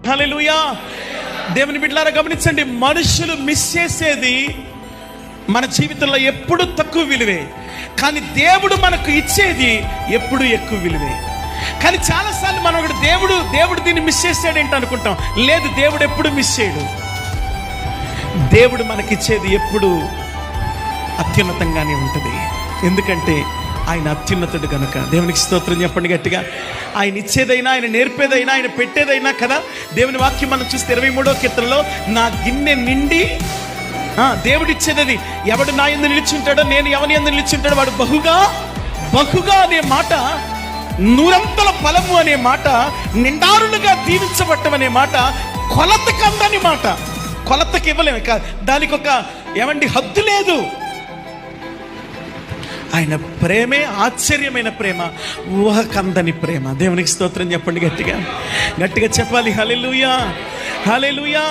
హల్లెలూయా. దేవుని బిడ్డలారా గమనించండి, మనుషులు మిస్ చేసేది మన జీవితంలో ఎప్పుడు తక్కువ విలువే, కానీ దేవుడు మనకు ఇచ్చేది ఎప్పుడు ఎక్కువ విలువే. కానీ చాలాసార్లు మనం ఒకటి దేవుడు దీన్ని మిస్ చేసాడేంటి అనుకుంటాం. లేదు, దేవుడు ఎప్పుడు మిస్ చేయడు. దేవుడు మనకిచ్చేది ఎప్పుడు అత్యున్నతంగానే ఉంటుంది. ఎందుకంటే ఆయన అత్యున్నతుడు కనుక. దేవునికి స్తోత్రం చెప్పండి గట్టిగా. ఆయన ఇచ్చేదైనా, ఆయన నేర్పేదైనా, ఆయన పెట్టేదైనా కదా. దేవుని వాక్యం మనం చూస్తే 23వ కీర్తనలో నా గిన్నె నిండి, దేవుడిచ్చేది, ఎవడు నా యందు నిలిచుంటాడో నేను ఎవని యందు నిలిచుంటాడో వాడు బహుగా అనే మాట, నూరంతల ఫలము అనే మాట, నిండారులుగా దీవించబట్టం అనే మాట కొలతకి అందని మాట. కొలతకి ఇవ్వలేము, దానికి ఒక హద్దు లేదు. ఆయన ప్రేమే ఆశ్చర్యమైన ప్రేమ, ఊహకందని ప్రేమ. దేవునికి స్తోత్రం చెప్పండి గట్టిగా చెప్పాలి. హల్లెలూయా, హల్లెలూయా.